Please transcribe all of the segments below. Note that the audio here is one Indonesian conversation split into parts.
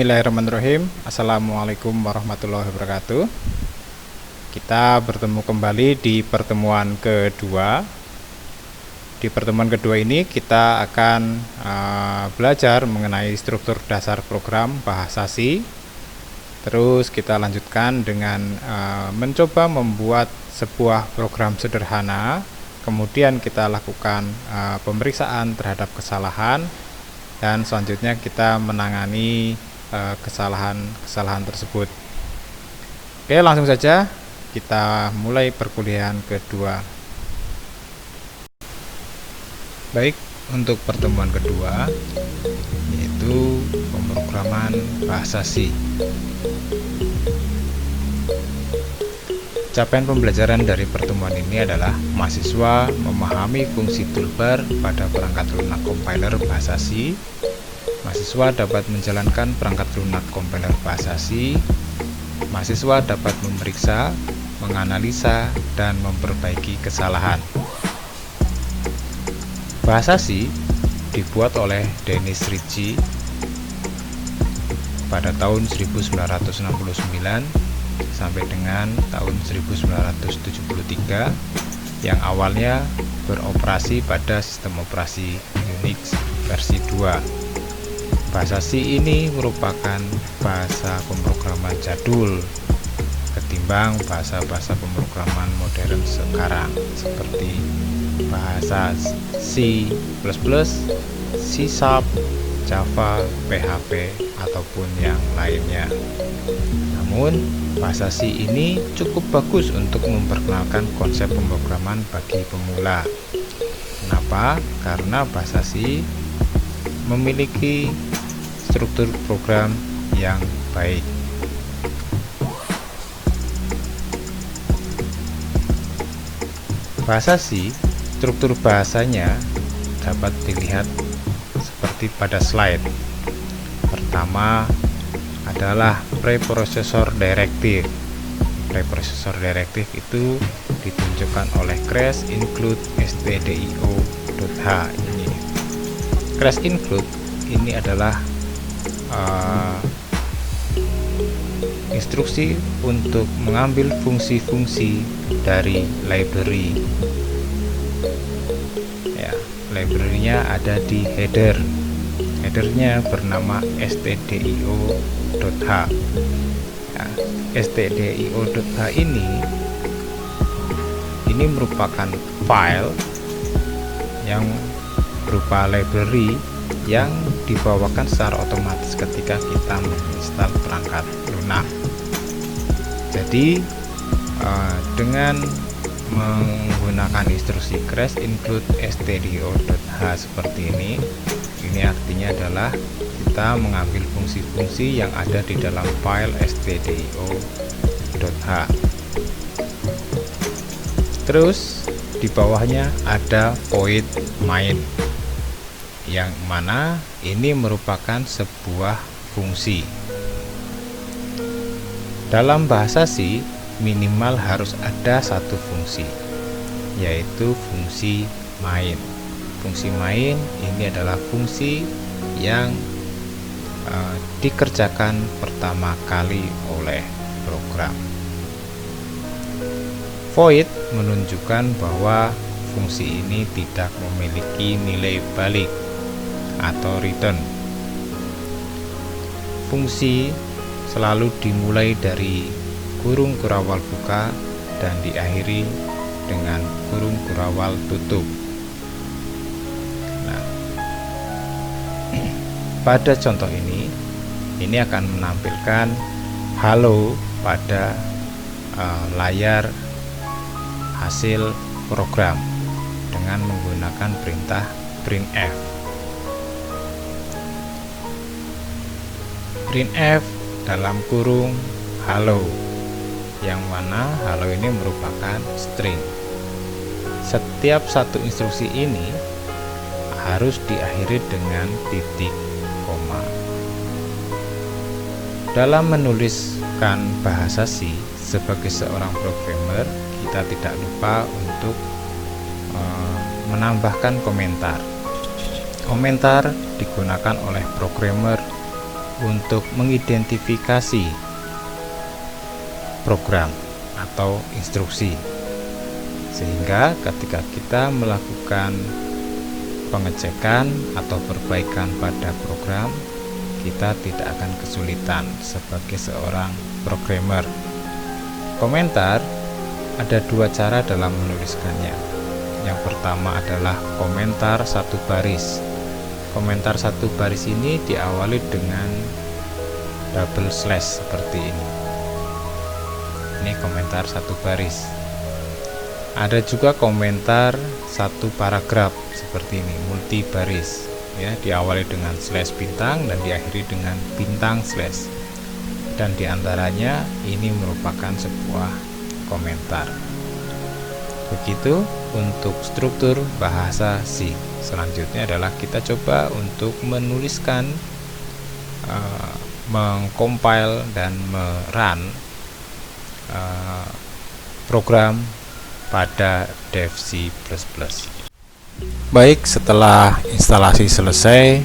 Bismillahirrahmanirrahim. Assalamualaikum warahmatullahi wabarakatuh. Kita bertemu kembali di pertemuan kedua. Di pertemuan kedua ini kita akan belajar mengenai struktur dasar program bahasa C. Terus kita lanjutkan dengan mencoba membuat sebuah program sederhana. Kemudian kita lakukan pemeriksaan terhadap kesalahan, dan selanjutnya kita menangani kesalahan tersebut. Oke, langsung saja kita mulai perkuliahan kedua. Baik, untuk pertemuan kedua yaitu pemrograman bahasa C. Capaian pembelajaran dari pertemuan ini adalah mahasiswa memahami fungsi toolbar pada perangkat lunak compiler bahasa C. Mahasiswa dapat menjalankan perangkat lunak compiler bahasa C. Mahasiswa dapat memeriksa, menganalisa, dan memperbaiki kesalahan. Bahasa C dibuat oleh Dennis Ritchie pada tahun 1969 sampai dengan tahun 1973, yang awalnya beroperasi pada sistem operasi Unix versi 2. Bahasa C ini merupakan bahasa pemrograman jadul ketimbang bahasa-bahasa pemrograman modern sekarang seperti bahasa C++, C#, Java, PHP, ataupun yang lainnya. Namun, bahasa C ini cukup bagus untuk memperkenalkan konsep pemrograman bagi pemula. Kenapa? Karena bahasa C memiliki struktur program yang baik. Bahasa C, struktur bahasanya dapat dilihat seperti pada slide. Pertama adalah preprocessor directive. Preprocessor directive itu ditunjukkan oleh crash include stdio.h ini. Crash include ini adalah instruksi untuk mengambil fungsi-fungsi dari library. Ya, library-nya ada di header. Headernya bernama stdio.h. Ya, stdio.h ini merupakan file yang berupa library yang dibawakan secara otomatis ketika kita menginstal perangkat lunak. Jadi dengan menggunakan instruksi crash include stdio.h seperti ini artinya adalah kita mengambil fungsi-fungsi yang ada di dalam file stdio.h. Terus di bawahnya ada void main, yang mana ini merupakan sebuah fungsi. Dalam bahasa C minimal harus ada satu fungsi, yaitu fungsi main. Fungsi main ini adalah fungsi yang dikerjakan pertama kali oleh program. Void menunjukkan bahwa fungsi ini tidak memiliki nilai balik atau return. Fungsi selalu dimulai dari kurung kurawal buka dan diakhiri dengan kurung kurawal tutup. Nah, pada contoh ini akan menampilkan halo pada layar hasil program dengan menggunakan perintah printf. Printf dalam kurung halo, yang mana halo ini merupakan string. Setiap satu instruksi ini harus diakhiri dengan titik koma. Dalam menuliskan bahasa C sebagai seorang programmer, kita tidak lupa untuk menambahkan komentar. Komentar digunakan oleh programmer untuk mengidentifikasi program atau instruksi, sehingga ketika kita melakukan pengecekan atau perbaikan pada program, kita tidak akan kesulitan sebagai seorang programmer. Komentar ada dua cara dalam menuliskannya. Yang pertama adalah komentar satu baris. Komentar satu baris ini diawali dengan double slash seperti ini. Ini komentar satu baris. Ada juga komentar satu paragraf seperti ini, multi baris, ya, diawali dengan slash bintang dan diakhiri dengan bintang slash. Dan diantaranya ini merupakan sebuah komentar. Begitu untuk struktur bahasa C. Selanjutnya adalah kita coba untuk menuliskan, mengcompile dan merun program pada Dev C++. Baik, setelah instalasi selesai,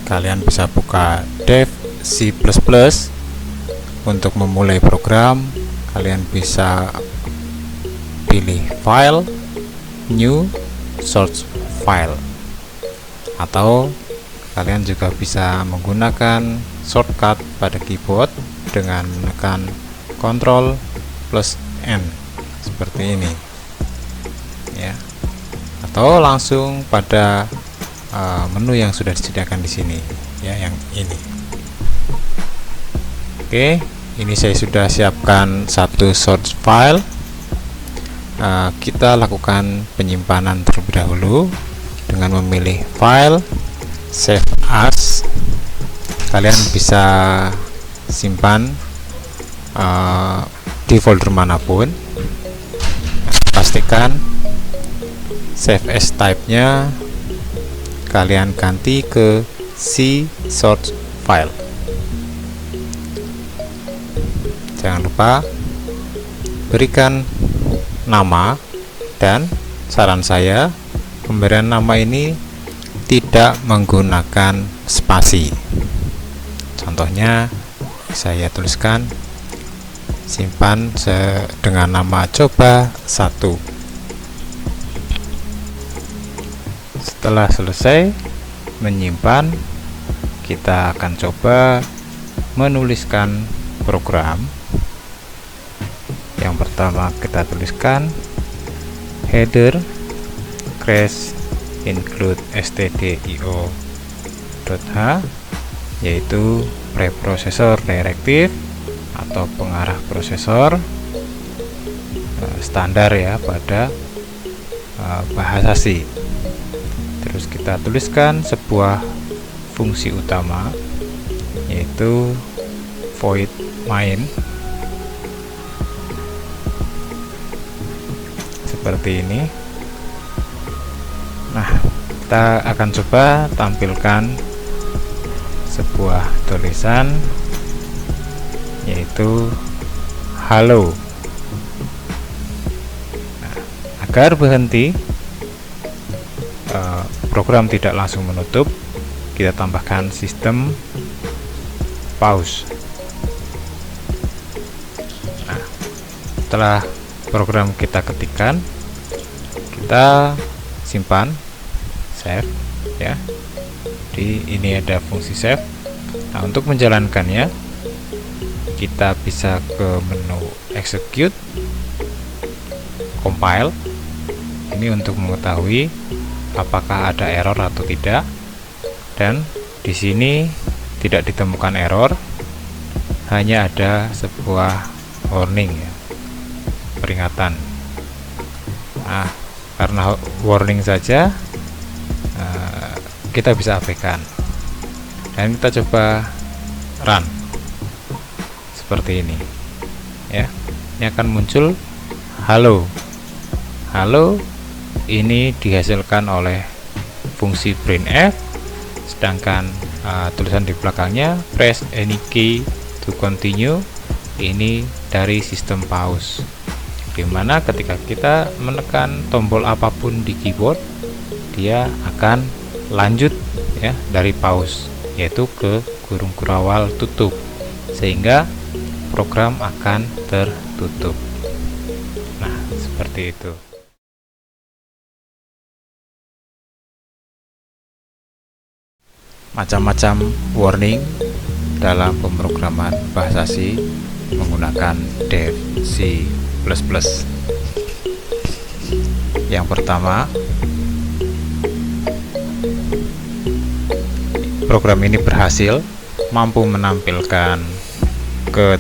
kalian bisa buka Dev C++. Untuk memulai program, kalian bisa pilih File, New, Source File, atau kalian juga bisa menggunakan shortcut pada keyboard dengan menekan Ctrl plus N seperti ini, ya, atau langsung pada menu yang sudah disediakan di sini, ya, yang ini. Oke, ini saya sudah siapkan satu source file. Kita lakukan penyimpanan terlebih dahulu dengan memilih file, save as. Kalian bisa simpan di folder manapun. Pastikan save as type-nya kalian ganti ke C source file. Jangan lupa berikan nama, dan saran saya pemberian nama ini tidak menggunakan spasi. Contohnya saya tuliskan simpan dengan nama coba 1. Setelah selesai menyimpan, kita akan coba menuliskan program. Yang pertama kita tuliskan header crash include stdio.h, yaitu preprocessor directive atau pengarah prosesor standar, ya, pada bahasa C. Terus kita tuliskan sebuah fungsi utama, yaitu void main seperti ini. Nah, kita akan coba tampilkan sebuah tulisan, yaitu halo. Nah, agar berhenti, program tidak langsung menutup, kita tambahkan sistem pause. Nah, setelah program kita ketikkan, kita simpan, save, ya. Di ini ada fungsi save. Nah, untuk menjalankannya, kita bisa ke menu execute, compile. Ini untuk mengetahui apakah ada error atau tidak. Dan di sini tidak ditemukan error, hanya ada sebuah warning, ya, peringatan. Nah, karena warning saja, kita bisa abaikan. Dan kita coba run seperti ini, ya. Ini akan muncul halo. Halo ini dihasilkan oleh fungsi printf, sedangkan tulisan di belakangnya press any key to continue ini dari sistem pause, dimana ketika kita menekan tombol apapun di keyboard, dia akan lanjut, ya, dari pause, yaitu ke kurung kurawal tutup, sehingga program akan tertutup. Nah, seperti itu. Macam-macam warning dalam pemrograman bahasa C menggunakan Dev C++. Yang pertama, program ini berhasil mampu menampilkan ke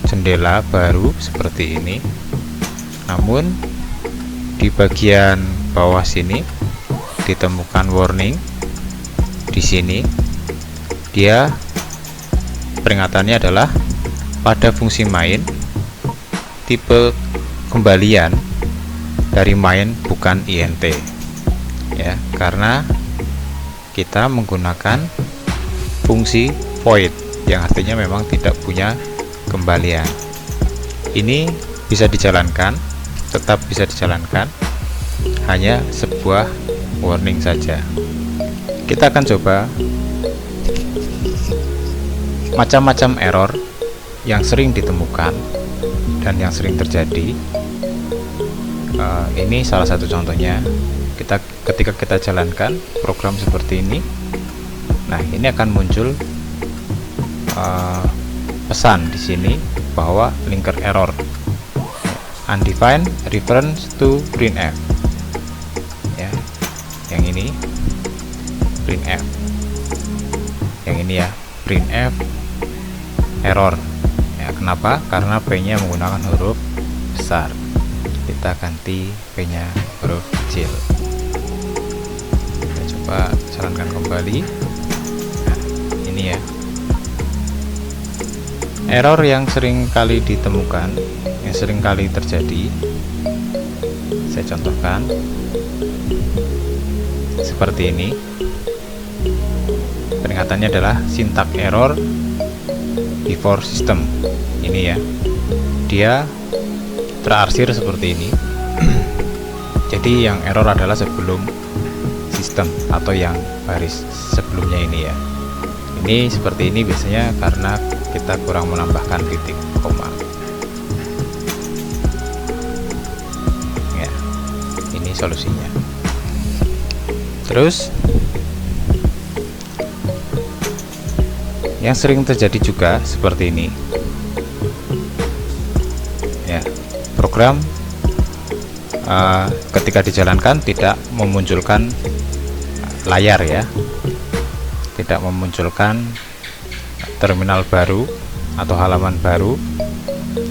jendela baru seperti ini. Namun di bagian bawah sini ditemukan warning. Di sini dia peringatannya adalah pada fungsi main tipe kembalian dari main bukan int, ya, karena kita menggunakan fungsi void yang artinya memang tidak punya kembalian. Ini bisa dijalankan, tetap bisa dijalankan, hanya sebuah warning saja. Kita akan coba macam-macam error yang sering ditemukan dan yang sering terjadi. Ini salah satu contohnya. Ketika kita jalankan program seperti ini, nah ini akan muncul pesan di sini bahwa linker error undefined reference to printf, ya, yang ini printf, yang ini ya printf error, ya. Kenapa? Karena p-nya menggunakan huruf besar. Kita ganti p-nya huruf kecil. Kita coba jalankan kembali. Nah, ini ya error yang sering kali ditemukan, yang sering kali terjadi. Saya contohkan seperti ini. Peringatannya adalah syntax error before system. Ini ya, dia terarsir seperti ini. Jadi yang error adalah sebelum sistem atau yang baris sebelumnya ini ya. Ini seperti ini biasanya karena kita kurang menambahkan titik koma. Ya, ini solusinya. Terus yang sering terjadi juga seperti ini. Ya, program ketika dijalankan tidak memunculkan layar ya, tidak memunculkan terminal baru atau halaman baru.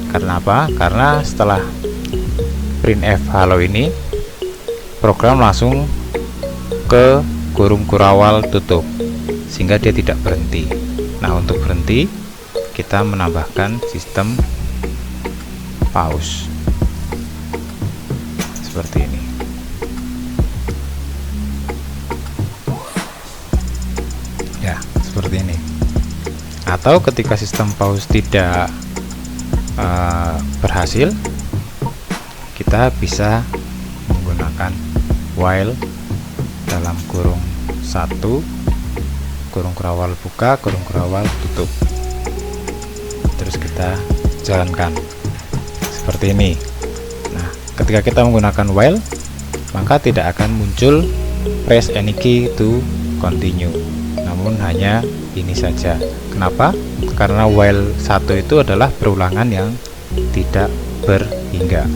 Karena apa? Karena setelah printf halo ini, program langsung ke kurung kurawal tutup, sehingga dia tidak berhenti. Nah, untuk berhenti kita menambahkan sistem pause seperti ini. Ya, seperti ini. Atau ketika sistem pause tidak berhasil, kita bisa menggunakan while dalam kurung 1 kurung kurawal buka, kurung kurawal tutup. Terus kita jalankan seperti ini. Nah, ketika kita menggunakan while, maka tidak akan muncul press any key to continue, namun hanya ini saja. Kenapa? Karena while 1 itu adalah perulangan yang tidak berhingga.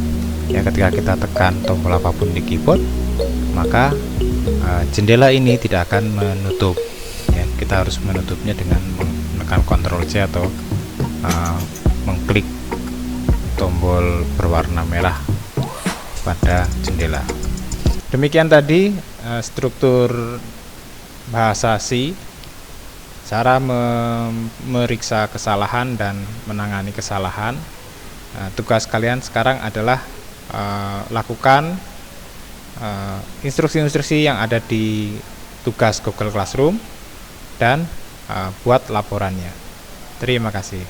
Ya, ketika kita tekan tombol apapun di keyboard, maka jendela ini tidak akan menutup. Ya, kita harus menutupnya dengan menekan Ctrl C atau mengklik tombol berwarna merah pada jendela. Demikian tadi struktur bahasa C, cara memeriksa kesalahan dan menangani kesalahan. Tugas kalian sekarang adalah lakukan instruksi-instruksi yang ada di tugas Google Classroom dan buat laporannya. Terima kasih.